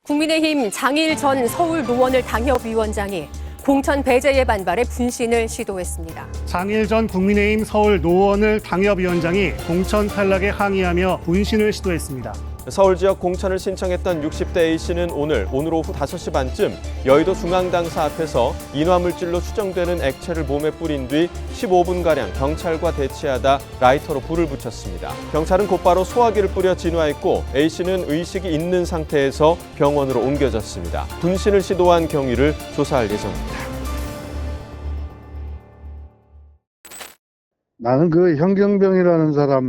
국민의힘 장일 전 서울 노원을 당협위원장이 공천 배제에 반발해 분신을 시도했습니다. 장일 전 국민의힘 서울 노원을 당협위원장이 공천 탈락에 항의하며 분신을 시도했습니다. 서울 지역 공천을 신청했던 60대 A씨는 오늘 오후 5시 반쯤 여의도 중앙당사 앞에서 인화물질로 추정되는 액체를 몸에 뿌린 뒤 15분가량 경찰과 대치하다 라이터로 불을 붙였습니다. 경찰은 곧바로 소화기를 뿌려 진화했고 A씨는 의식이 있는 상태에서 병원으로 옮겨졌습니다. 분신을 시도한 경위를 조사할 예정입니다. 나는 그 현경병이라는 사람이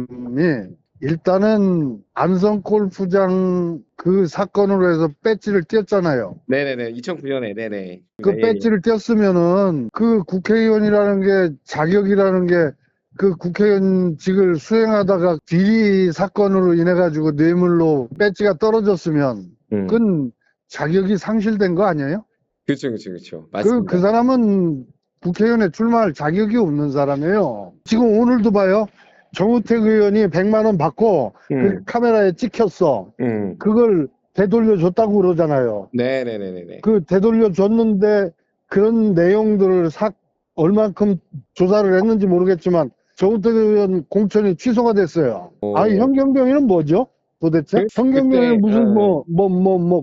일단은 안성 골프장 그 사건으로 해서 배지를 띄었잖아요. 네네네. 2009년에 네네. 그 배지를 띄었으면은 그 국회의원이라는 게 자격이라는 게 그 국회의원직을 수행하다가 비리 사건으로 인해 가지고 뇌물로 배지가 떨어졌으면 그건 자격이 상실된 거 아니에요? 그렇죠. 맞습니다. 그 사람은 국회의원에 출마할 자격이 없는 사람이에요. 지금 오늘도 봐요. 정우택 의원이 100만 원 받고 그 카메라에 찍혔어. 그걸 되돌려줬다고 그러잖아요. 네네네네. 그 되돌려줬는데 그런 내용들을 얼만큼 조사를 했는지 모르겠지만 정우택 의원 공천이 취소가 됐어요. 아니 현경병이는 뭐죠? 도대체? 현경병이 무슨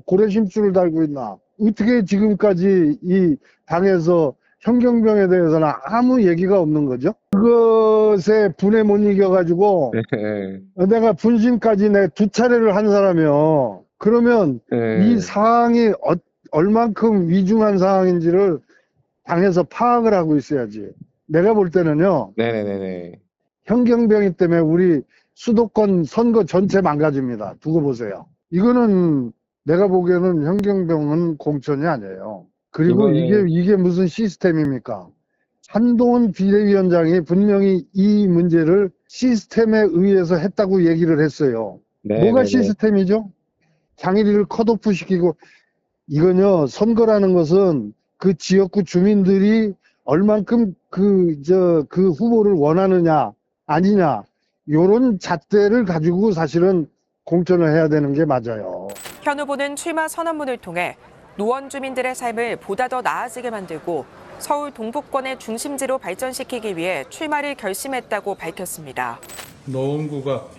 고래심줄을 달고 있나? 어떻게 지금까지 이 당에서 현경병에 대해서는 아무 얘기가 없는 거죠. 그것에 분에 못 이겨가지고 내가 분신까지 내 2차례를 한 사람이요. 그러면 이 사항이 얼만큼 위중한 사항인지를 당에서 파악을 하고 있어야지. 내가 볼 때는요. 네네네네. 현경병이 때문에 우리 수도권 선거 전체 망가집니다. 두고 보세요. 이거는 내가 보기에는 현경병은 공천이 아니에요. 그리고 이게 무슨 시스템입니까? 한동훈 비대위원장이 분명히 이 문제를 시스템에 의해서 했다고 얘기를 했어요. 뭐가 시스템이죠? 장애리를 컷오프 시키고 이건요, 선거라는 것은 그 지역구 주민들이 얼만큼 그 후보를 원하느냐, 아니냐, 요런 잣대를 가지고 사실은 공천을 해야 되는 게 맞아요. 현 후보는 출마 선언문을 통해 노원 주민들의 삶을 보다 더 나아지게 만들고 서울 동북권의 중심지로 발전시키기 위해 출마를 결심했다고 밝혔습니다. 노원구가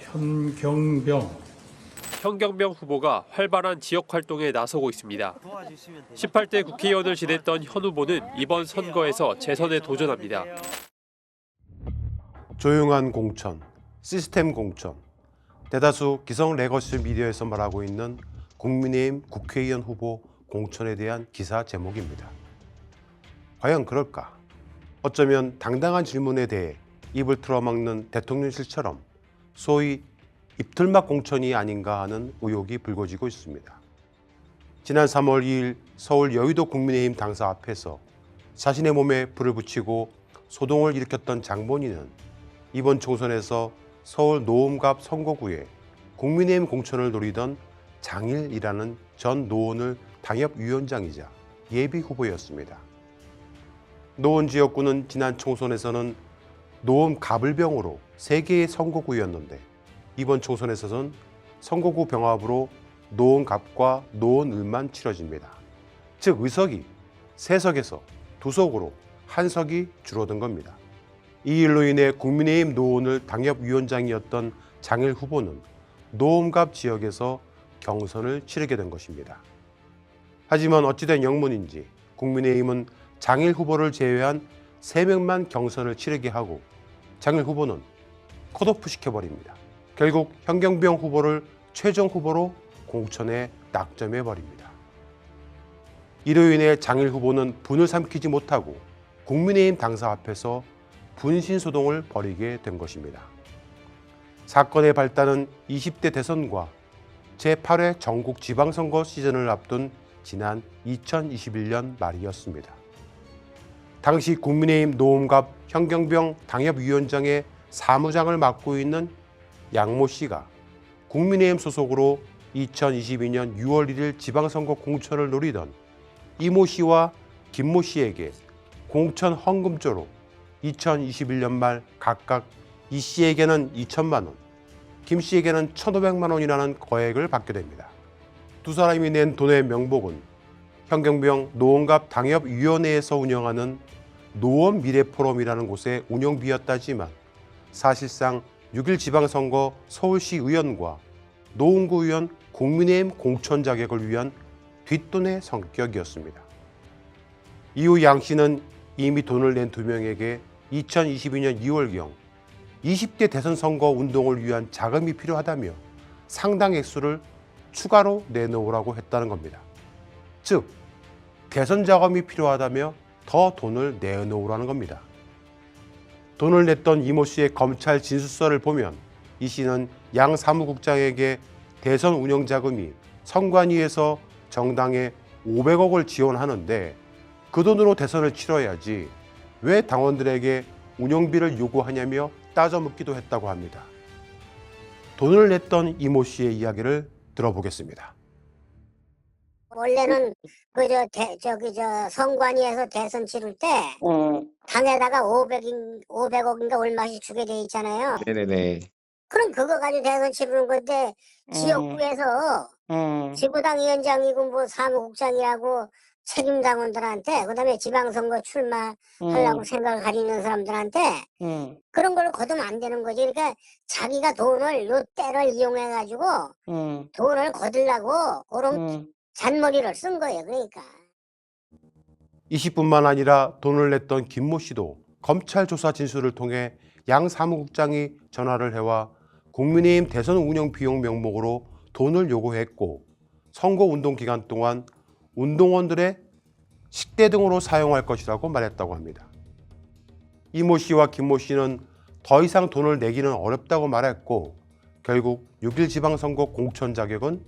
현경병 후보가 활발한 지역 활동에 나서고 있습니다. 18대 국회의원을 지냈던 현 후보는 이번 선거에서 재선에 도전합니다. 조용한 공천, 시스템 공천, 대다수 기성 레거시 미디어에서 말하고 있는 국민의힘 국회의원 후보 공천에 대한 기사 제목입니다. 과연 그럴까? 어쩌면 당당한 질문에 대해 입을 틀어막는 대통령실처럼 소위 입틀막 공천이 아닌가 하는 의혹이 불거지고 있습니다. 지난 3월 2일 서울 여의도 국민의힘 당사 앞에서 자신의 몸에 불을 붙이고 소동을 일으켰던 장본인은 이번 총선에서 서울 노원갑 선거구에 국민의힘 공천을 노리던 장일이라는 전 노원을 당협위원장이자 예비 후보였습니다. 노원 지역구는 지난 총선에서는 노원 가불병으로 3개의 선거구였는데 이번 총선에서는 선거구 병합으로 노원갑과 노원을만 치러집니다. 즉 의석이 3석에서 2석으로 1석이 줄어든 겁니다. 이 일로 인해 국민의힘 노원을 당협위원장이었던 장일 후보는 노원갑 지역에서 경선을 치르게 된 것입니다. 하지만 어찌된 영문인지 국민의힘은 장일 후보를 제외한 3명만 경선을 치르게 하고 장일 후보는 컷오프 시켜버립니다. 결국 현경병 후보를 최종 후보로 공천에 낙점해버립니다. 이로 인해 장일 후보는 분을 삼키지 못하고 국민의힘 당사 앞에서 분신소동을 벌이게 된 것입니다. 사건의 발단은 20대 대선과 제8회 전국 지방선거 시즌을 앞둔 지난 2021년 말이었습니다. 당시 국민의힘 노원갑 현경병 당협위원장의 사무장을 맡고 있는 양모 씨가 국민의힘 소속으로 2022년 6월 1일 지방선거 공천을 노리던 이모 씨와 김모 씨에게 공천 헌금조로 2021년 말 각각 이 씨에게는 2천만 원, 김 씨에게는 1,500만 원이라는 거액을 받게 됩니다. 두 사람이 낸 돈의 명목은 현경병 노원갑 당협위원회에서 운영하는 노원 미래포럼이라는 곳의 운영비였다지만 사실상 6.1 지방선거 서울시 의원과 노원구 의원 국민의힘 공천 자격을 위한 뒷돈의 성격이었습니다. 이후 양 씨는 이미 돈을 낸 두 명에게 2022년 2월경 20대 대선 선거 운동을 위한 자금이 필요하다며 상당 액수를 추가로 내놓으라고 했다는 겁니다. 즉, 대선 자금이 필요하다며 더 돈을 내놓으라는 겁니다. 돈을 냈던 이모 씨의 검찰 진술서를 보면 이 씨는 양 사무국장에게 대선 운영 자금이 선관위에서 정당에 500억을 지원하는데 그 돈으로 대선을 치러야지 왜 당원들에게 운영비를 요구하냐며 따져 묻기도 했다고 합니다. 돈을 냈던 이모 씨의 이야기를 들어보겠습니다. 원래는 선관위에서 대선 치를 때 당에다가 500억인가 얼마씩 주게 돼 있잖아요. 네네네. 그럼 그거 가지고 대선 치르는 건데 지역구에서 지구당 위원장이고 뭐 사무국장이라고 책임 당원들한테 그다음에 지방선거 출마하려고 생각을 가지는 사람들한테 그런 걸로 거두면 안 되는 거지. 그러니까 자기가 돈을 요 때를 이용해 가지고 돈을 거두려고 그런 잔머리를 쓴 거예요. 그러니까. 20뿐만 아니라 돈을 냈던 김모 씨도 검찰 조사 진술을 통해 양 사무국장이 전화를 해와 국민의힘 대선 운영 비용 명목으로 돈을 요구했고 선거운동 기간 동안 운동원들의 식대 등으로 사용할 것이라고 말했다고 합니다. 이모 씨와 김모 씨는 더 이상 돈을 내기는 어렵다고 말했고 결국 6.1 지방선거 공천 자격은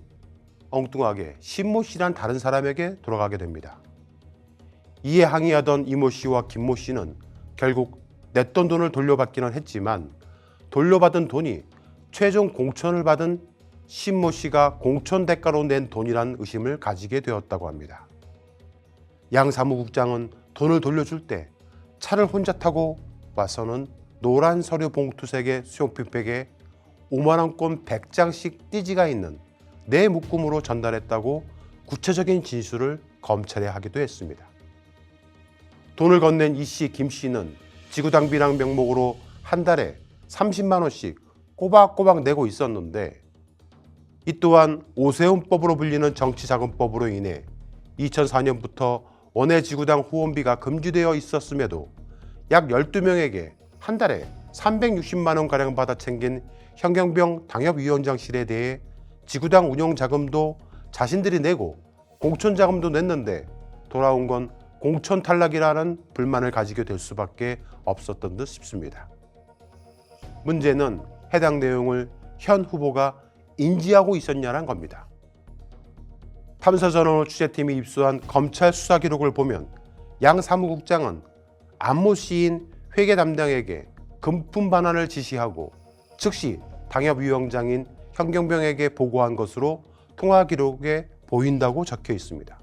엉뚱하게 신모 씨란 다른 사람에게 돌아가게 됩니다. 이에 항의하던 이모 씨와 김모 씨는 결국 냈던 돈을 돌려받기는 했지만 돌려받은 돈이 최종 공천을 받은 신모 씨가 공천 대가로 낸 돈이란 의심을 가지게 되었다고 합니다. 양 사무국장은 돈을 돌려줄 때 차를 혼자 타고 와서는 노란 서류 봉투색의 수용필백에 5만 원권 100장씩 띠지가 있는 내 묶음으로 전달했다고 구체적인 진술을 검찰에 하기도 했습니다. 돈을 건넨 이 씨, 김 씨는 지구당비랑 명목으로 한 달에 30만 원씩 꼬박꼬박 내고 있었는데 이 또한 오세훈법으로 불리는 정치자금법으로 인해 2004년부터 원외 지구당 후원비가 금지되어 있었음에도 약 12명에게 한 달에 360만 원가량 받아 챙긴 현경병 당협위원장실에 대해 지구당 운영자금도 자신들이 내고 공천자금도 냈는데 돌아온 건 공천 탈락이라는 불만을 가지게 될 수밖에 없었던 듯 싶습니다. 문제는 해당 내용을 현 후보가 인지하고 있었냐는 겁니다. 탐사전원 취재팀이 입수한 검찰 수사 기록을 보면 양 사무국장은 안모 씨인 회계 담당에게 금품 반환을 지시하고 즉시 당협위원장인 현경병에게 보고한 것으로 통화 기록에 보인다고 적혀 있습니다.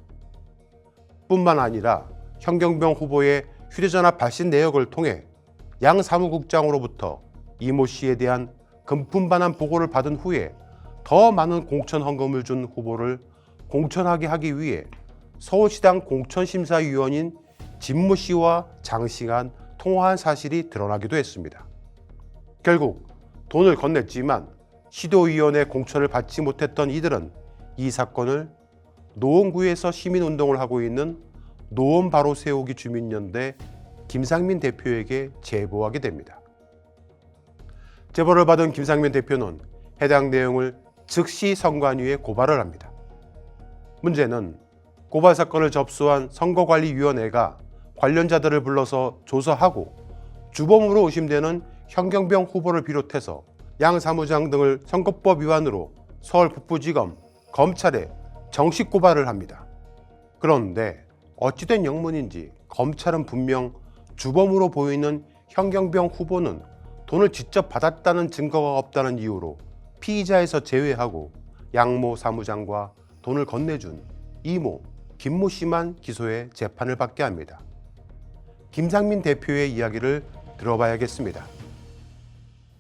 뿐만 아니라 현경병 후보의 휴대전화 발신 내역을 통해 양 사무국장으로부터 이모 씨에 대한 금품 반환 보고를 받은 후에 더 많은 공천 헌금을 준 후보를 공천하게 하기 위해 서울시당 공천심사위원인 진모 씨와 장시간 통화한 사실이 드러나기도 했습니다. 결국 돈을 건넸지만 시도위원회 공천을 받지 못했던 이들은 이 사건을 노원구에서 시민운동을 하고 있는 노원 바로 세우기 주민연대 김상민 대표에게 제보하게 됩니다. 제보를 받은 김상민 대표는 해당 내용을 즉시 선관위에 고발을 합니다. 문제는 고발 사건을 접수한 선거관리위원회가 관련자들을 불러서 조사하고 주범으로 의심되는 현경병 후보를 비롯해서 양 사무장 등을 선거법 위반으로 서울 북부지검, 검찰에 정식 고발을 합니다. 그런데 어찌된 영문인지 검찰은 분명 주범으로 보이는 현경병 후보는 돈을 직접 받았다는 증거가 없다는 이유로 피의자에서 제외하고 양모 사무장과 돈을 건네준 이모, 김모 씨만 기소해 재판을 받게 합니다. 김상민 대표의 이야기를 들어봐야겠습니다.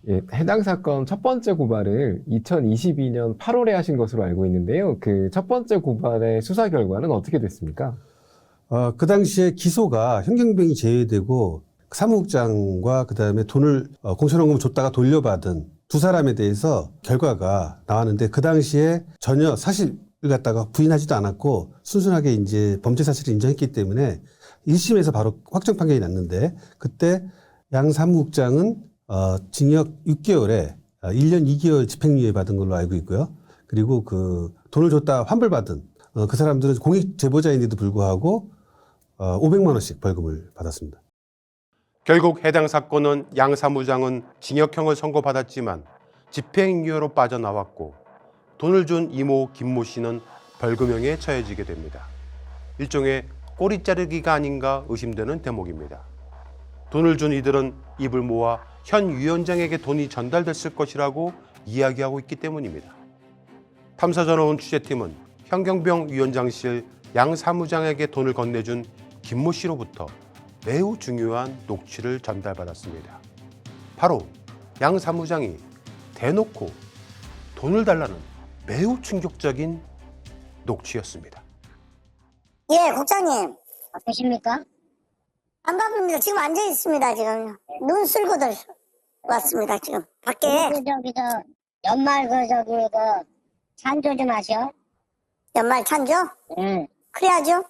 예, 해당 사건 첫 번째 고발을 2022년 8월에 하신 것으로 알고 있는데요. 그 첫 번째 고발의 수사 결과는 어떻게 됐습니까? 그 당시에 기소가 현경병이 제외되고 사무국장과 그다음에 돈을 공천원금 줬다가 돌려받은 두 사람에 대해서 결과가 나왔는데 그 당시에 전혀 사실을 갖다가 부인하지도 않았고 순순하게 이제 범죄 사실을 인정했기 때문에 1심에서 바로 확정 판결이 났는데 그때 양 사무국장은 징역 6개월에 1년 2개월 집행유예 받은 걸로 알고 있고요. 그리고 그 돈을 줬다 환불받은 그 사람들은 공익 제보자인데도 불구하고 500만 원씩 벌금을 받았습니다. 결국 해당 사건은 양 사무장은 징역형을 선고받았지만 집행유예로 빠져나왔고 돈을 준 이모 김모 씨는 벌금형에 처해지게 됩니다. 일종의 꼬리 자르기가 아닌가 의심되는 대목입니다. 돈을 준 이들은 입을 모아 현 위원장에게 돈이 전달됐을 것이라고 이야기하고 있기 때문입니다. 탐사전화원 취재팀은 현경병 위원장실 양 사무장에게 돈을 건네준 김모 씨로부터 매우 중요한 녹취를 전달받았습니다. 바로 양 사무장이 대놓고 돈을 달라는 매우 충격적인 녹취였습니다. 예, 국장님. 바쁘십니까? 안 바쁩니다. 지금 앉아 있습니다, 지금. 눈 쓸고들 왔습니다, 지금. 밖에. 연말 찬조 좀 하셔. 연말 찬조? 응. 그래야죠.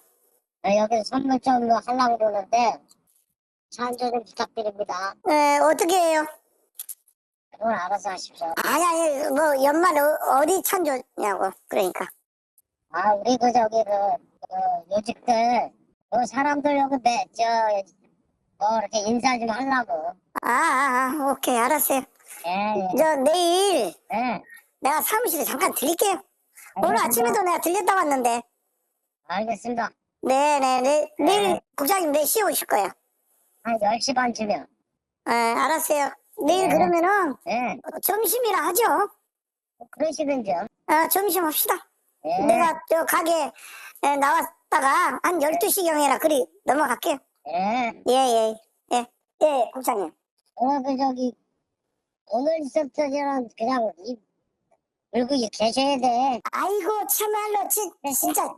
여기서 선물 좀 하려고 그러는데, 찬조 좀 부탁드립니다. 네, 어떻게 해요? 그건 알아서 하십시오. 아니, 뭐, 연말 어디 찬조냐고, 그러니까. 우리 요직들, 사람들 여기 이렇게 인사 좀 하려고. 오케이, 알았어요. 저 내일, 내가 사무실에 잠깐 들릴게요. 오늘 아침에도 내가 들렸다 왔는데. 알겠습니다. 네네, 내일 국장님 몇 시에 오실 거예요? 한 10시 반쯤이요. 알았어요. 내일 그러면은, 점심이라 하죠? 그러시든지요. 점심 합시다. 내가 저 가게 나왔다가 한 12시경이라 그리 넘어갈게요. 예, 국장님. 오늘 있었더니는 그냥 물고 계셔야 돼. 아이고, 참말로, 진짜.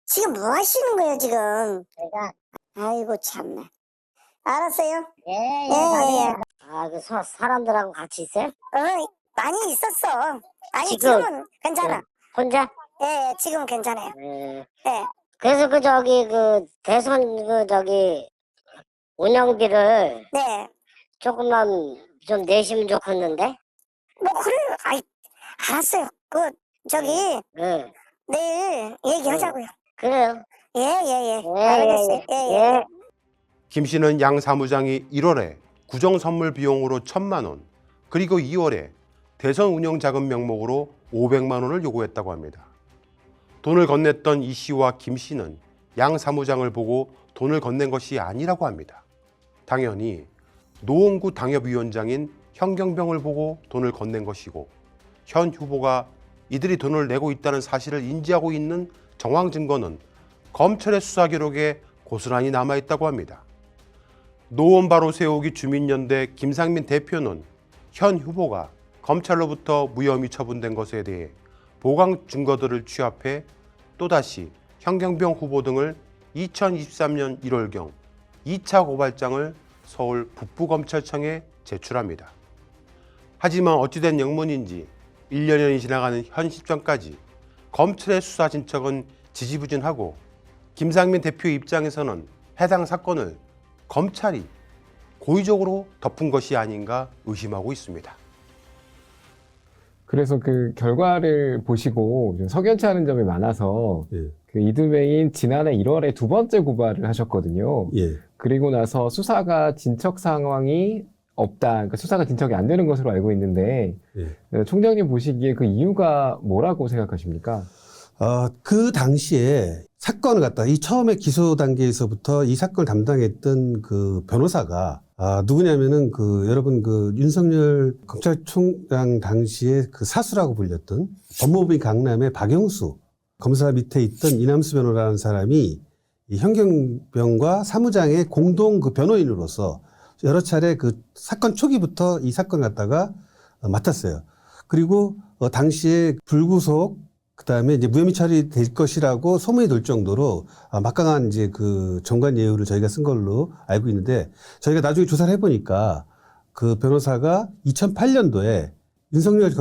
지금 뭐 하시는 거예요, 지금? 아이고, 참나. 알았어요? 예. 사람들하고 같이 있어요? 많이 있었어. 아니, 지금은 괜찮아. 혼자? 예, 지금 괜찮아요. 예. 그래서 대선 운영비를 조금만 좀 내시면 좋겠는데? 뭐 그래요. 알았어요. 내일 얘기하자고요. 그래요. 예. 알겠어요. 예. 김 씨는 양 사무장이 1월에 구정 선물 비용으로 1,000만 원, 그리고 2월에 대선 운영 자금 명목으로 500만 원을 요구했다고 합니다. 돈을 건넸던 이 씨와 김 씨는 양 사무장을 보고 돈을 건넨 것이 아니라고 합니다. 당연히 노원구 당협위원장인 현경병을 보고 돈을 건넨 것이고 현 후보가 이들이 돈을 내고 있다는 사실을 인지하고 있는 정황 증거는 검찰의 수사 기록에 고스란히 남아있다고 합니다. 노원 바로 세우기 주민연대 김상민 대표는 현 후보가 검찰로부터 무혐의 처분된 것에 대해 보강 증거들을 취합해 또다시 현경병 후보 등을 2023년 1월경 2차 고발장을 서울 북부검찰청에 제출합니다. 하지만 어찌된 영문인지 1년이 지나가는 현 시점까지 검찰의 수사 진척은 지지부진하고 김상민 대표 입장에서는 해당 사건을 검찰이 고의적으로 덮은 것이 아닌가 의심하고 있습니다. 그래서 그 결과를 보시고 좀 석연치 않은 점이 많아서 그 이듬해인 지난해 1월에 두 번째 고발을 하셨거든요. 그리고 나서 수사가 진척 상황이 없다. 그러니까 수사가 진척이 안 되는 것으로 알고 있는데 총장님 보시기에 그 이유가 뭐라고 생각하십니까? 그 당시에 사건을 갖다 이 처음에 기소 단계에서부터 이 사건을 담당했던 그 변호사가 누구냐면은 여러분 윤석열 검찰총장 당시에 그 사수라고 불렸던 법무부인 강남의 박영수 검사 밑에 있던 이남수 변호라는 사람이 이 현경병과 사무장의 공동 그 변호인으로서 여러 차례 그 사건 초기부터 이 사건을 갖다가 맡았어요. 그리고 당시에 불구속 그다음에 이제 무혐의 처리될 것이라고 소문이 돌 정도로 막강한 이제 그 정관 예우를 저희가 쓴 걸로 알고 있는데, 저희가 나중에 조사를 해보니까 그 변호사가 2008년도에 윤석열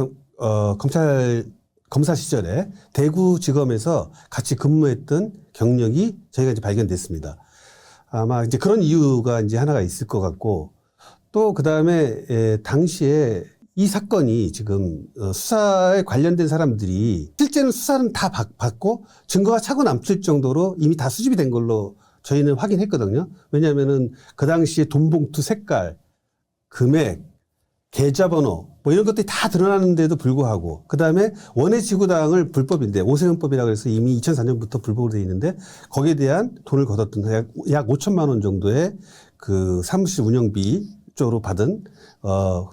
검사 시절에 대구지검에서 같이 근무했던 경력이 저희가 이제 발견됐습니다. 아마 이제 그런 이유가 이제 하나가 있을 것 같고, 또 그다음에 당시에 이 사건이 지금 수사에 관련된 사람들이 실제는 수사는 다 받고 증거가 차고 넘칠 정도로 이미 다 수집이 된 걸로 저희는 확인했거든요. 왜냐하면은 그 당시에 돈봉투 색깔, 금액, 계좌번호 뭐 이런 것들이 다 드러나는데도 불구하고, 그다음에 원해지구당을 불법인데 오세훈법이라고 해서 이미 2004년부터 불법으로 되어 있는데 거기에 대한 돈을 걷었던 약 5천만 원 정도의 그 사무실 운영비 쪽으로 받은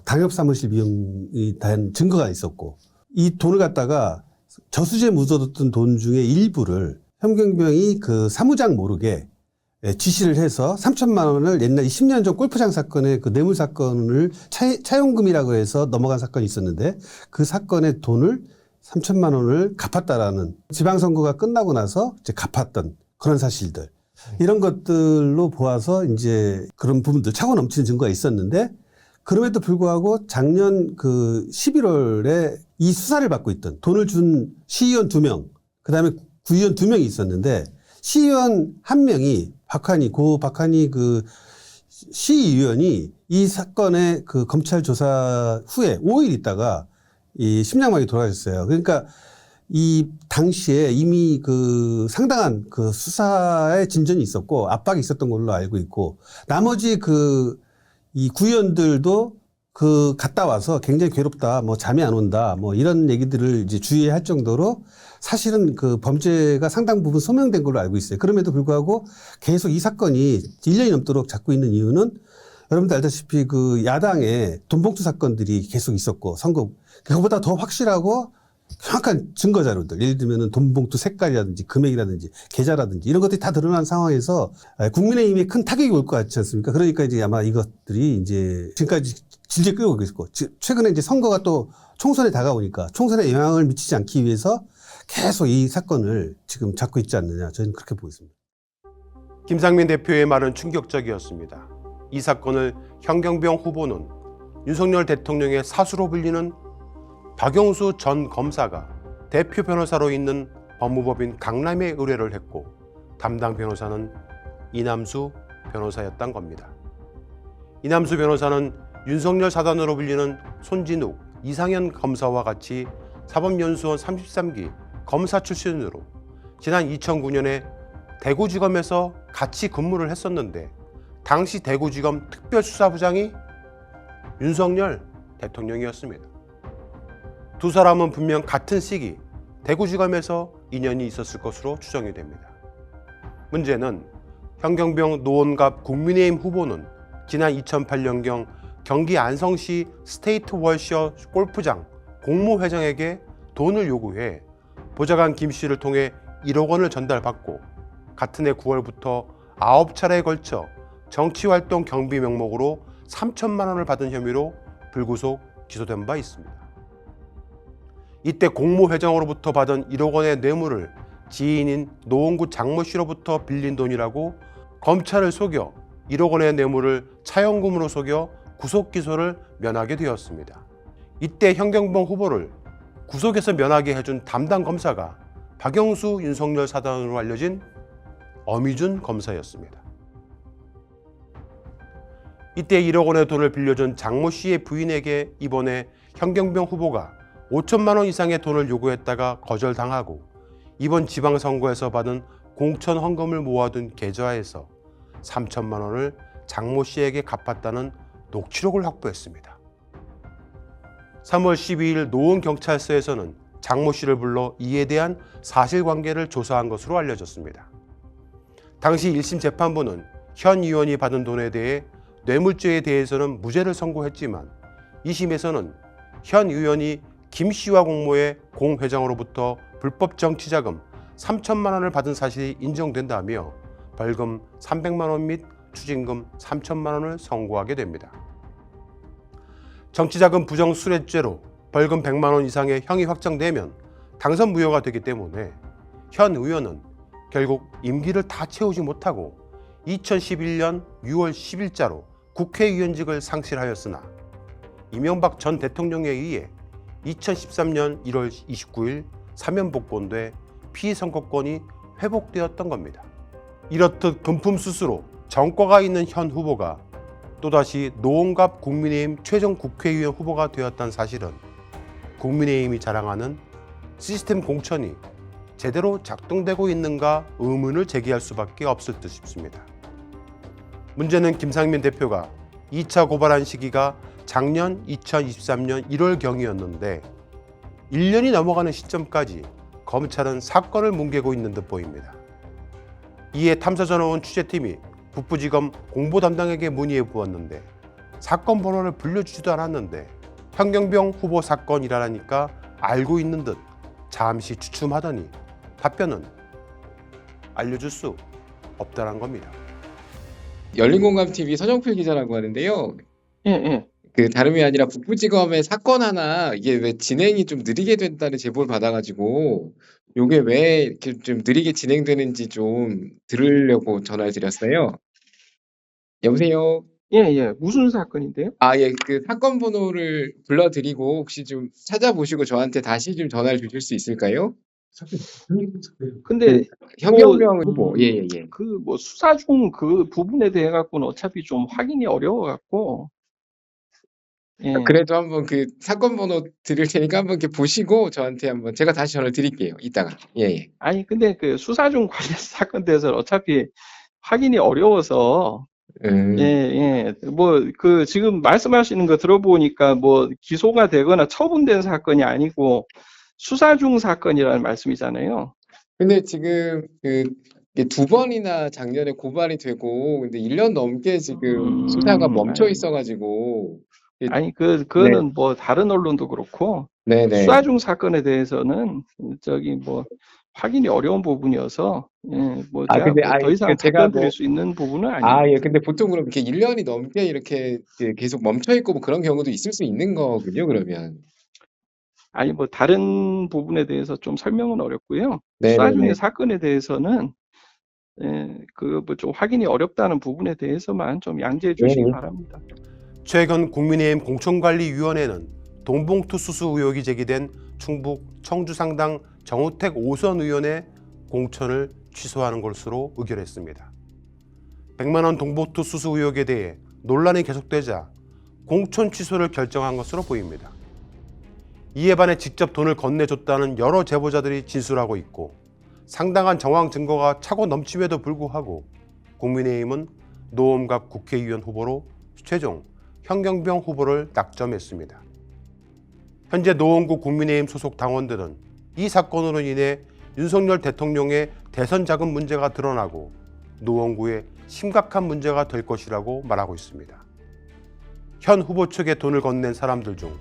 당협 사무실 비용이 단 증거가 있었고, 이 돈을 갖다가 저수지에 묻어뒀던 돈 중에 일부를 현경병이 그 사무장 모르게 지시를 해서 3천만 원을 옛날 10년 전 골프장 사건의 그 뇌물 사건을 차용금이라고 해서 넘어간 사건이 있었는데, 그 사건의 돈을 3천만 원을 갚았다라는, 지방선거가 끝나고 나서 이제 갚았던 그런 사실들, 이런 것들로 보아서 이제 그런 부분들 차고 넘치는 증거가 있었는데, 그럼에도 불구하고 작년 그 11월에 이 수사를 받고 있던 돈을 준 시의원 2명, 그 다음에 구의원 2명이 있었는데, 시의원 1명이 박한희 그 시의원이 이 사건의 그 검찰 조사 후에 5일 있다가 이 심장마비 돌아가셨어요. 그러니까 이 당시에 이미 그 상당한 그 수사의 진전이 있었고 압박이 있었던 걸로 알고 있고, 나머지 그 이 구의원들도 그 갔다 와서 굉장히 괴롭다, 뭐 잠이 안 온다, 뭐 이런 얘기들을 이제 주의해야 할 정도로 사실은 그 범죄가 상당 부분 소명된 걸로 알고 있어요. 그럼에도 불구하고 계속 이 사건이 1년이 넘도록 잡고 있는 이유는 여러분들 알다시피 그 야당의 돈봉투 사건들이 계속 있었고, 선거 그거보다 더 확실하고 정확한 증거 자료들, 예를 들면 돈봉투 색깔이라든지 금액이라든지 계좌라든지 이런 것들이 다 드러난 상황에서 국민의힘에 큰 타격이 올 것 같지 않습니까? 그러니까 이제 아마 이것들이 이제 지금까지 질질 끌고 있고, 최근에 이제 선거가 또 총선에 다가오니까 총선에 영향을 미치지 않기 위해서 계속 이 사건을 지금 잡고 있지 않느냐, 저는 그렇게 보고 있습니다. 김상민 대표의 말은 충격적이었습니다. 이 사건을 현경병 후보는 윤석열 대통령의 사수로 불리는 박영수 전 검사가 대표 변호사로 있는 법무법인 강남에 의뢰를 했고, 담당 변호사는 이남수 변호사였던 겁니다. 이남수 변호사는 윤석열 사단으로 불리는 손진욱, 이상현 검사와 같이 사법연수원 33기 검사 출신으로 지난 2009년에 대구지검에서 같이 근무를 했었는데, 당시 대구지검 특별수사부장이 윤석열 대통령이었습니다. 두 사람은 분명 같은 시기 대구지검에서 인연이 있었을 것으로 추정이 됩니다. 문제는 현경병 노원갑 국민의힘 후보는 지난 2008년경 경기 안성시 스테이트 월셔 골프장 공모회장에게 돈을 요구해 보좌관 김 씨를 통해 1억 원을 전달받고, 같은 해 9월부터 9차례에 걸쳐 정치활동 경비 명목으로 3천만 원을 받은 혐의로 불구속 기소된 바 있습니다. 이때 공모회장으로부터 받은 1억 원의 뇌물을 지인인 노원구 장모 씨로부터 빌린 돈이라고 검찰을 속여 1억 원의 뇌물을 차용금으로 속여 구속 기소를 면하게 되었습니다. 이때 현경병 후보를 구속에서 면하게 해준 담당 검사가 박영수 윤석열 사단으로 알려진 엄희준 검사였습니다. 이때 1억 원의 돈을 빌려준 장모 씨의 부인에게 이번에 현경병 후보가 5천만 원 이상의 돈을 요구했다가 거절당하고, 이번 지방선거에서 받은 공천 헌금을 모아둔 계좌에서 3천만 원을 장모 씨에게 갚았다는 녹취록을 확보했습니다. 3월 12일 노원경찰서에서는 장모 씨를 불러 이에 대한 사실관계를 조사한 것으로 알려졌습니다. 당시 1심 재판부는 현 의원이 받은 돈에 대해 뇌물죄에 대해서는 무죄를 선고했지만, 2심에서는 현 의원이 김 씨와 공모해 공 회장으로부터 불법 정치자금 3천만 원을 받은 사실이 인정된다며 벌금 300만 원 및 추징금 3천만 원을 선고하게 됩니다. 정치자금 부정수뢰죄로 벌금 100만 원 이상의 형이 확정되면 당선 무효가 되기 때문에 현 의원은 결국 임기를 다 채우지 못하고 2011년 6월 10일자로 국회의원직을 상실하였으나 이명박 전 대통령에 의해 2013년 1월 29일 사면 복권돼 피선거권이 회복되었던 겁니다. 이렇듯 금품수수로 전과가 있는 현 후보가 또다시 노원갑 국민의힘 최종 국회의원 후보가 되었다는 사실은 국민의힘이 자랑하는 시스템 공천이 제대로 작동되고 있는가 의문을 제기할 수밖에 없을 듯 싶습니다. 문제는 김상민 대표가 2차 고발한 시기가 작년 2023년 1월경이었는데 1년이 넘어가는 시점까지 검찰은 사건을 뭉개고 있는 듯 보입니다. 이에 탐사전화원 취재팀이 북부지검 공보담당에게 문의해 보았는데 사건 번호를 불려주지도 않았는데 현경병 후보 사건이라니까 알고 있는 듯 잠시 주춤하더니 답변은 알려줄 수 없다는 겁니다. 열린공감TV 서정필 기자라고 하는데요. 그 다름이 아니라 북부지검의 사건 하나 이게 왜 진행이 좀 느리게 된다는 제보를 받아가지고 요게 왜 이렇게 좀 느리게 진행되는지 좀 들으려고 전화를 드렸어요. 여보세요? 무슨 사건인데요? 예, 그 사건 번호를 불러드리고 혹시 좀 찾아보시고 저한테 다시 좀 전화를 주실 수 있을까요? 근데 현경명 후보, 그 뭐 수사 중 그 부분에 대해 갖고는 어차피 좀 확인이 어려워 갖고. 그래도 한번 그 사건 번호 드릴 테니까 한번 이렇게 보시고 저한테 한번 제가 다시 전화를 드릴게요. 이따가. 아니 근데 그 수사 중 관련 사건 대해서 어차피 확인이 어려워서. 뭐 그 지금 말씀하시는 거 들어보니까 뭐 기소가 되거나 처분된 사건이 아니고 수사 중 사건이라는 말씀이잖아요. 근데 지금 그 두 번이나 작년에 고발이 되고 근데 1년 넘게 지금 수사가 멈춰 있어가지고 아니 그거는 뭐 다른 언론도 그렇고 수사 중 사건에 대해서는 저기 뭐 확인이 어려운 부분이어서 뭐 제가 근데 더 이상 답변 드릴 수 있는 부분은 아니에요. 근데 보통 그럼 이렇게 1년이 넘게 이렇게 계속 멈춰 있고 뭐 그런 경우도 있을 수 있는 거군요, 그러면. 아니 뭐 다른 부분에 대해서 좀 설명은 어렵고요. 수사 중의 사건에 대해서는 그 뭐 좀 확인이 어렵다는 부분에 대해서만 좀 양지해 주시기 바랍니다. 최근 국민의힘 공천관리위원회는 돈봉투 수수 의혹이 제기된 충북 청주상당 정우택 5선 의원의 공천을 취소하는 것으로 의결했습니다. 100만 원 돈봉투 수수 의혹에 대해 논란이 계속되자 공천 취소를 결정한 것으로 보입니다. 이에 반해 직접 돈을 건네줬다는 여러 제보자들이 진술하고 있고 상당한 정황 증거가 차고 넘침에도 불구하고 국민의힘은 노원갑 국회의원 후보로 최종 현경병 후보를 낙점했습니다. 현재 노원구 국민의힘 소속 당원들은 이 사건으로 인해 윤석열 대통령의 대선 자금 문제가 드러나고 노원구에 심각한 문제가 될 것이라고 말하고 있습니다. 현 후보 측에 돈을 건넨 사람들 중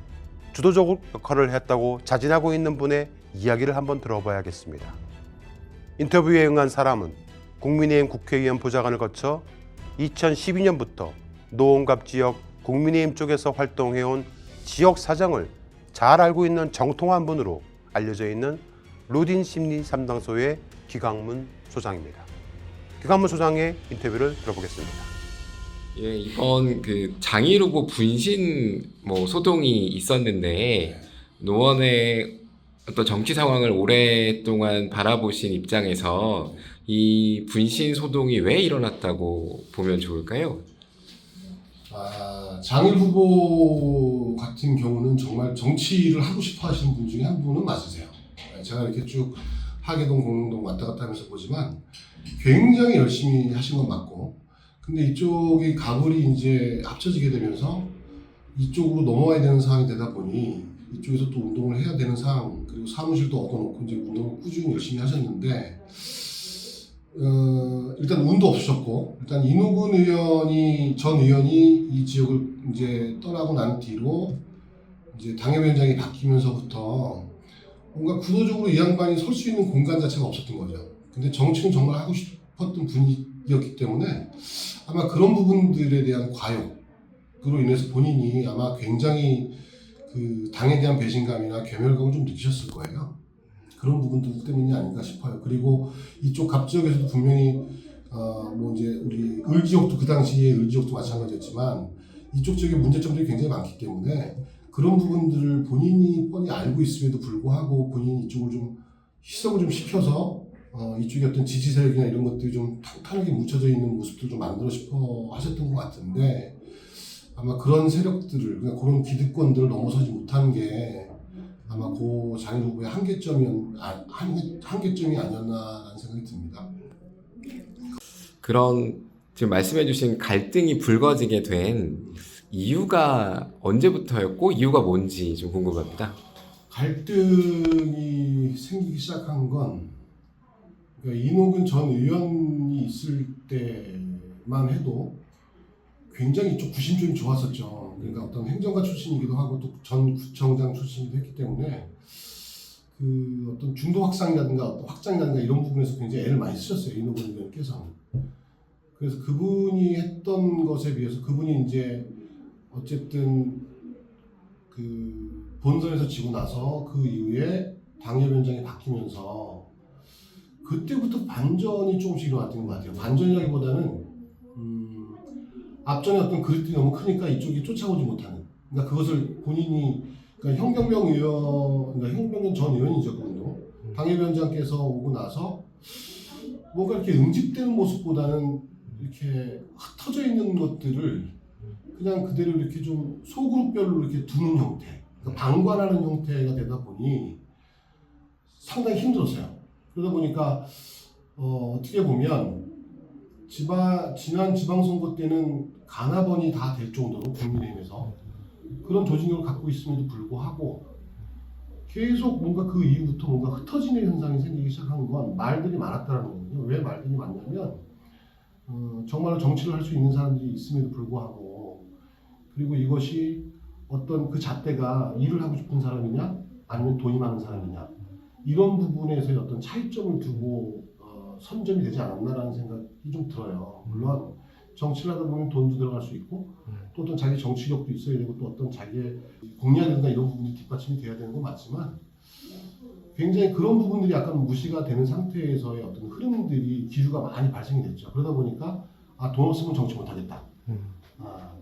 주도적 역할을 했다고 자진하고 있는 분의 이야기를 한번 들어봐야겠습니다. 인터뷰에 응한 사람은 국민의힘 국회의원 보좌관을 거쳐 2012년부터 노원갑 지역 국민의힘 쪽에서 활동해온 지역 사정을 잘 알고 있는 정통한 분으로 알려져 있는 루딘 심리 상담소의 기강문 소장입니다. 기강문 소장의 인터뷰를 들어보겠습니다. 이번 그 장일 후보 분신 소동이 있었는데 노원의 어떤 정치 상황을 오랫동안 바라보신 입장에서 이 분신 소동이 왜 일어났다고 보면 좋을까요? 장일 후보 같은 경우는 정말 정치를 하고 싶어 하시는 분 중에 한 분은 맞으세요. 제가 이렇게 쭉 하계동, 공릉동 왔다 갔다 하면서 보지만 굉장히 열심히 하신 건 맞고, 근데 이쪽이 가불이 이제 합쳐지게 되면서 이쪽으로 넘어와야 되는 상황이 되다 보니 이쪽에서 또 운동을 해야 되는 상황, 그리고 사무실도 얻어놓고 이제 운동을 꾸준히 열심히 하셨는데, 일단 운도 없으셨고, 일단 이누근 전 의원이 이 지역을 이제 떠나고 난 뒤로 이제 당협위원장이 바뀌면서부터 뭔가 구도적으로 이 양반이 설 수 있는 공간 자체가 없었던 거죠. 근데 정치는 정말 하고 싶었던 분이었기 때문에 아마 그런 부분들에 대한 과욕으로 인해서 본인이 아마 굉장히 그 당에 대한 배신감이나 괴멸감을 좀 느끼셨을 거예요. 그런 부분들 때문이 아닌가 싶어요. 그리고 이쪽 갑 지역에서도 분명히 뭐 이제 우리 을지역도 그 당시에 을지역도 마찬가지였지만 이쪽 지역에 문제점들이 굉장히 많기 때문에 그런 부분들을 본인이 뻔히 알고 있음에도 불구하고 본인이 이쪽을 좀 희석을 좀 시켜서 이쪽에 어떤 지지 세력이나 이런 것들이 좀 탄탄하게 묻혀져 있는 모습들을 좀 만들어 싶어 하셨던 것 같은데 아마 그런 세력들을 그러니까 그런 기득권들을 넘어서지 못한 게 아마 고 장일 후보의 한계점이 아니었나라는 생각이 듭니다. 그런 지금 말씀해주신 갈등이 불거지게 된 이유가 언제부터였고 이유가 뭔지 좀 궁금합니다. 갈등이 생기기 시작한 건 그러니까 이노근 전 의원이 있을 때만 해도 굉장히 이쪽 구심점이 좋았었죠. 그러니까 어떤 행정가 출신이기도 하고 또 전 구청장 출신이기도 했기 때문에 그 어떤 중도 확장이라든가 이런 부분에서 굉장히 애를 많이 쓰셨어요. 이노근 의원께서는. 그래서 그분이 했던 것에 비해서 그분이 이제 어쨌든 그 본선에서 지고 나서 그 이후에 당협위원장이 바뀌면서 그때부터 반전이 조금씩 일어났던 것 같아요. 반전이라기보다는 앞전에 어떤 그릇들이 너무 크니까 이쪽이 쫓아오지 못하는. 그러니까 그것을 본인이 그러니까 형경명 전 의원이죠, 그분도 당협위원장께서 오고 나서 뭔가 이렇게 응집되는 모습보다는 이렇게 흩어져 있는 것들을 그냥 그대로 이렇게 좀 소그룹별로 이렇게 두는 형태, 그러니까 방관하는 형태가 되다 보니 상당히 힘들었어요. 그러다 보니까 어떻게 보면 지난 지방선거 때는 가나번이 다 될 정도로 국민의힘에서 그런 조직력을 갖고 있음에도 불구하고 계속 뭔가 그 이후부터 뭔가 흩어지는 현상이 생기기 시작한 건 말들이 많았다는 거거든요. 왜 말들이 많냐면 정말로 정치를 할 수 있는 사람들이 있음에도 불구하고 그리고 이것이 어떤 그 잣대가 일을 하고 싶은 사람이냐 아니면 돈이 많은 사람이냐 이런 부분에서의 어떤 차이점을 두고 선점이 되지 않았나라는 생각이 좀 들어요. 물론 정치를 하다 보면 돈도 들어갈 수 있고 또 어떤 자기 정치력도 있어야 되고 또 어떤 자기의 공약이나 이런 부분이 뒷받침이 돼야 되는 건 맞지만 굉장히 그런 부분들이 약간 무시가 되는 상태에서의 어떤 흐름들이 기류가 많이 발생이 됐죠. 그러다 보니까 돈 없으면 정치 못하겠다.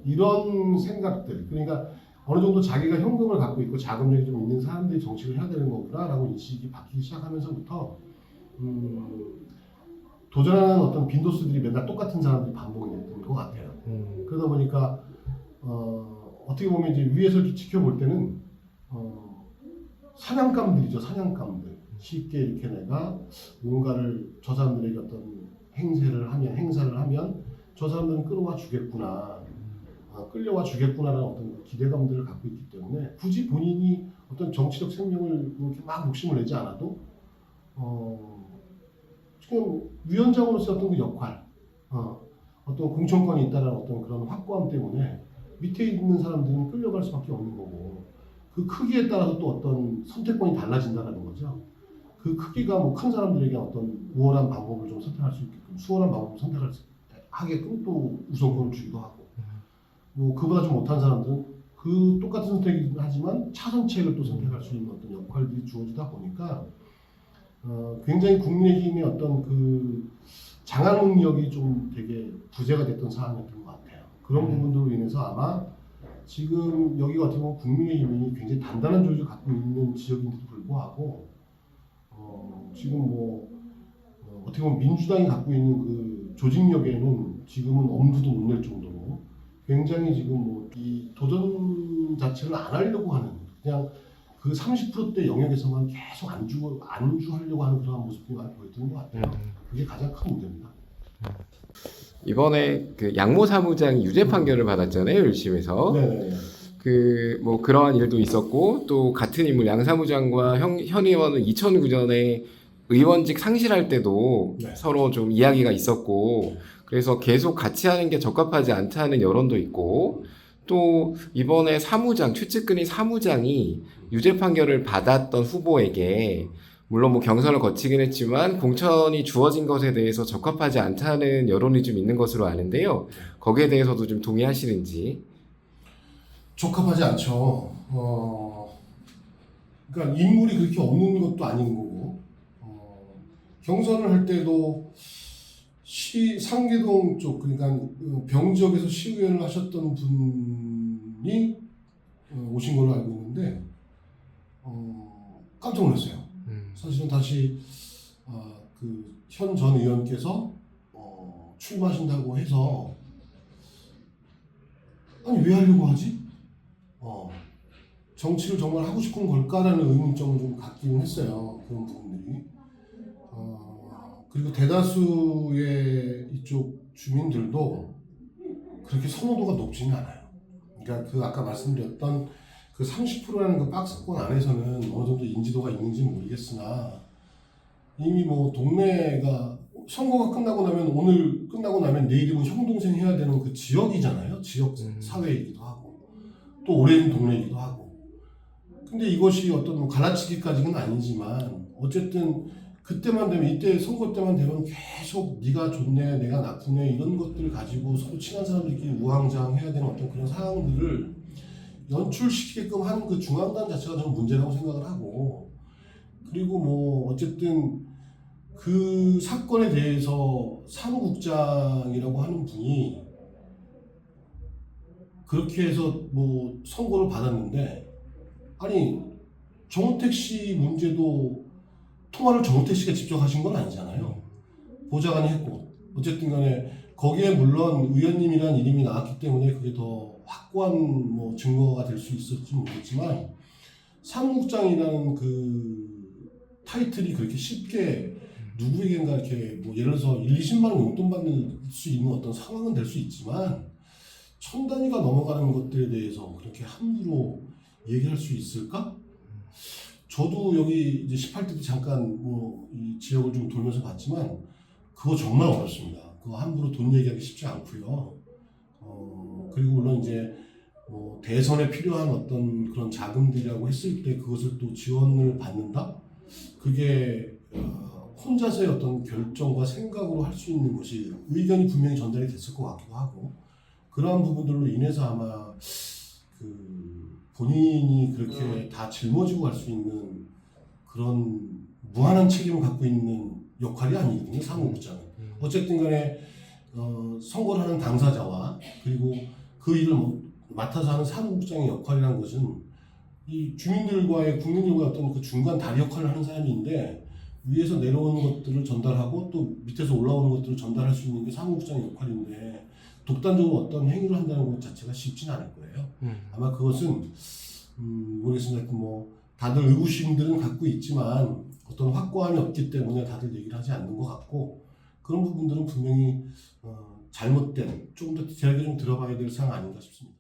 이런 생각들 그러니까 어느 정도 자기가 현금을 갖고 있고 자금력이 좀 있는 사람들이 정치를 해야 되는 거구나라고 인식이 바뀌기 시작하면서부터 도전하는 어떤 빈도수들이 맨날 똑같은 사람들이 반복이 됐던 것 같아요. 그러다 보니까 어떻게 보면 이제 위에서 이렇게 지켜볼 때는 사냥감들이죠. 사냥감들. 쉽게 이렇게 내가 뭔가를 저 사람들에게 어떤 행사를 하면 저 사람들은 끌어와 주겠구나. 끌려와 주겠구나라는 어떤 기대감들을 갖고 있기 때문에 굳이 본인이 어떤 정치적 생명을 이렇게 막 욕심을 내지 않아도 지금 위원장으로서 어떤 그 역할, 어떤 공천권이 있다는 어떤 그런 확고함 때문에 밑에 있는 사람들은 끌려갈 수밖에 없는 거고 그 크기에 따라서 또 어떤 선택권이 달라진다는 거죠. 그 크기가 뭐 큰 사람들에게 어떤 우월한 방법을 좀 선택할 수 있게끔 수월한 방법을 하게끔 또 우선권을 주기도 하고 뭐 그보다 좀 못한 사람들은 그 똑같은 선택이긴 하지만 차선책을 또 선택할 수 있는 어떤 역할들이 주어지다 보니까 굉장히 국민의힘의 어떤 그 장악 능력이 좀 되게 부재가 됐던 상황이었던 것 같아요. 그런 부분들로 인해서 아마 지금 여기가 어떻게 보면 국민의힘이 굉장히 단단한 조직을 갖고 있는 지역인데도 불구하고 지금 뭐 어떻게 보면 민주당이 갖고 있는 그 조직력에는 지금은 엄두도 못 낼 정도로 굉장히 지금 뭐 이 도전 자체를 안 하려고 하는 그냥 그 30%대 영역에서만 계속 안주하려고 하는 그런 모습이 많이 보였던 것 같아요. 그게 가장 큰 문제입니다. 이번에 그 양모 사무장이 유죄 판결을 받았잖아요, 1심에서. 네. 그 뭐 그러한 일도 있었고 또 같은 인물 양 사무장과 현 의원은 2009년에 의원직 상실할 때도 서로 좀 이야기가 있었고 그래서 계속 같이 하는 게 적합하지 않다는 여론도 있고 또 이번에 최측근이 사무장이 유죄 판결을 받았던 후보에게 물론 뭐 경선을 거치긴 했지만 공천이 주어진 것에 대해서 적합하지 않다는 여론이 좀 있는 것으로 아는데요. 거기에 대해서도 좀 동의하시는지. 적합하지 않죠. 그러니까 인물이 그렇게 없는 것도 아닌 거고, 경선을 할 때도 상계동 쪽, 그러니까 병지역에서 시의원을 하셨던 분이 오신 걸로 알고 있는데, 깜짝 놀랐어요. 사실은 다시 그 현 전 의원께서 출마하신다고 해서, 아니 왜 하려고 하지? 정치를 정말 하고 싶은 걸까라는 의문점을 좀 갖기는 했어요. 그런 부분들이. 그리고 대다수의 이쪽 주민들도 그렇게 선호도가 높지는 않아요. 그러니까 그 아까 말씀드렸던 그 30%라는 그 박스권 안에서는 어느 정도 인지도가 있는지 모르겠으나, 이미 뭐 동네가 선거가 끝나고 나면, 오늘 끝나고 나면 내일이면 형 동생 해야 되는 그 지역이잖아요. 지역 사회이기도 하고 또 오래된 동네이기도 하고. 근데 이것이 어떤 뭐 갈라치기까지는 아니지만 어쨌든 그때만 되면, 이때 선거 때만 되면 계속 네가 좋네 내가 나쁘네 이런 것들을 가지고 서로 친한 사람들끼리 우왕좌왕해야 되는 어떤 그런 상황들을 연출시키게끔 하는 그 중앙당 자체가 저는 문제라고 생각을 하고, 그리고 뭐 어쨌든 그 사건에 대해서 사무국장이라고 하는 분이 그렇게 해서 뭐 선고를 받았는데, 아니 정우택 씨 문제도 통화를 정우택 씨가 직접 하신 건 아니잖아요. 보좌관이 했고, 어쨌든 간에 거기에 물론 의원님이라는 이름이 나왔기 때문에 그게 더 확고한 뭐 증거가 될 수 있을지 모르겠지만, 사무국장이라는 그 타이틀이 그렇게 쉽게 누구에겐가 이렇게 뭐 예를 들어서 20만 원 용돈 받을 수 있는 어떤 상황은 될 수 있지만, 1000단위가 넘어가는 것들에 대해서 그렇게 함부로 얘기할 수 있을까? 저도 여기 이제 18대도 잠깐 뭐 이 지역을 좀 돌면서 봤지만 그거 정말 어렵습니다. 그거 함부로 돈 얘기하기 쉽지 않고요. 그리고 물론 이제 뭐 대선에 필요한 어떤 그런 자금들이라고 했을 때 그것을 또 지원을 받는다? 그게 혼자서의 어떤 결정과 생각으로 할 수 있는 것이 의견이 분명히 전달이 됐을 것 같기도 하고, 그러한 부분들로 인해서 아마 그 본인이 그렇게 다 짊어지고 갈 수 있는 그런 무한한 책임을 갖고 있는 역할이 아니거든요, 사무국장은. 어쨌든 간에 선거를 하는 당사자와 그리고 그 일을 맡아서 하는 사무국장의 역할이라는 것은 이 주민들과의, 국민들과의 어떤 그 중간 다리 역할을 하는 사람인데, 위에서 내려오는 것들을 전달하고 또 밑에서 올라오는 것들을 전달할 수 있는 게 사무국장의 역할인데, 독단적으로 어떤 행위를 한다는 것 자체가 쉽지는 않을 거예요. 아마 그것은 모르겠습니다. 뭐 다들 의구심들은 갖고 있지만 어떤 확고함이 없기 때문에 다들 얘기를 하지 않는 것 같고, 그런 부분들은 분명히 잘못된, 조금 더 디테일하게 좀 들어봐야 될 사항 아닌가 싶습니다.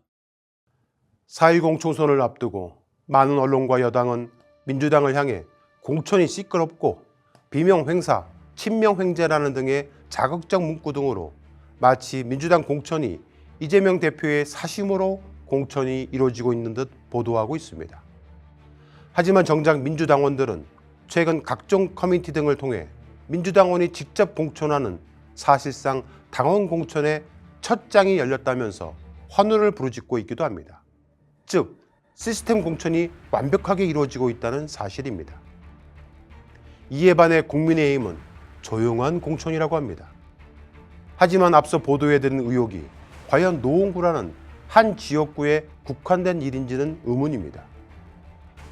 4.10 총선을 앞두고 많은 언론과 여당은 민주당을 향해 공천이 시끄럽고 비명횡사, 친명횡재라는 등의 자극적 문구 등으로 마치 민주당 공천이 이재명 대표의 사심으로 공천이 이루어지고 있는 듯 보도하고 있습니다. 하지만 정작 민주당원들은 최근 각종 커뮤니티 등을 통해 민주당원이 직접 공천하는 사실상 당원 공천의 첫 장이 열렸다면서 환호를 부르짖고 있기도 합니다. 즉, 시스템 공천이 완벽하게 이루어지고 있다는 사실입니다. 이에 반해 국민의힘은 조용한 공천이라고 합니다. 하지만 앞서 보도해드린 의혹이 과연 노원구라는 한 지역구에 국한된 일인지는 의문입니다.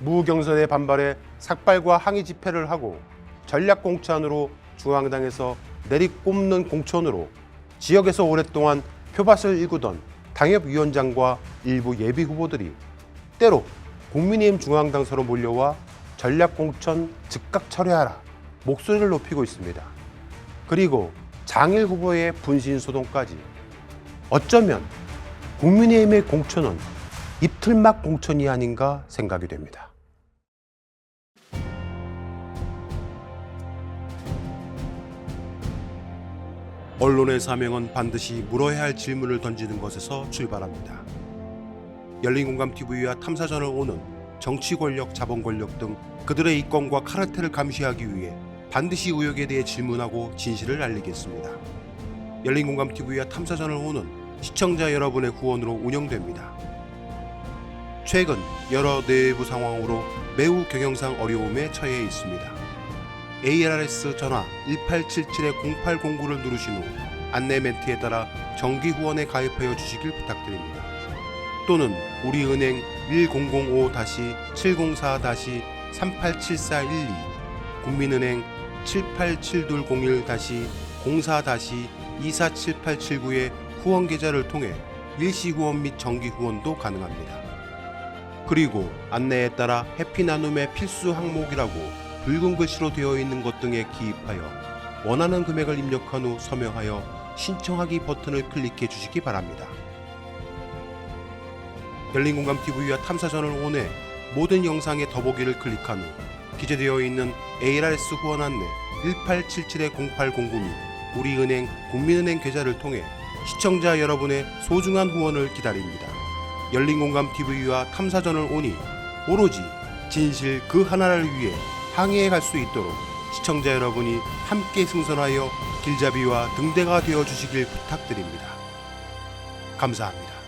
무경선의 반발에 삭발과 항의 집회를 하고 전략 공천으로 중앙당에서 내리꼽는 공천으로 지역에서 오랫동안 표밭을 일구던 당협위원장과 일부 예비 후보들이 때로 국민의힘 중앙당서로 몰려와 전략 공천 즉각 철회하라 목소리를 높이고 있습니다. 그리고 장일 후보의 분신 소동까지. 어쩌면 국민의힘의 공천은 입틀막 공천이 아닌가 생각이 됩니다. 언론의 사명은 반드시 물어야 할 질문을 던지는 것에서 출발합니다. 열린공감TV와 탐사전을 오는 정치 권력, 자본 권력 등 그들의 이권과 카르텔을 감시하기 위해 반드시 의혹에 대해 질문하고 진실을 알리겠습니다. 열린공감TV와 탐사저널 O는 시청자 여러분의 후원으로 운영됩니다. 최근 여러 내부 상황으로 매우 경영상 어려움에 처해 있습니다. ARS 전화 1877-0809를 누르신 후 안내 멘트에 따라 정기 후원에 가입하여 주시길 부탁드립니다. 또는 우리은행 1045-704-387412, 국민은행 787201-04-247879의 후원 계좌를 통해 일시 후원 및 정기 후원도 가능합니다. 그리고 안내에 따라 해피나눔의 필수 항목이라고 붉은 글씨로 되어 있는 것 등에 기입하여 원하는 금액을 입력한 후 서명하여 신청하기 버튼을 클릭해 주시기 바랍니다. 열린공감TV와 탐사저널 O의 모든 영상의 더보기를 클릭한 후 기재되어 있는 ARS 후원 안내 1877-0809 및 우리은행, 국민은행 계좌를 통해 시청자 여러분의 소중한 후원을 기다립니다. 열린공감TV와 탐사저널 O이 오로지 진실 그 하나를 위해 항해해 갈 수 있도록 시청자 여러분이 함께 승선하여 길잡이와 등대가 되어 주시길 부탁드립니다. 감사합니다.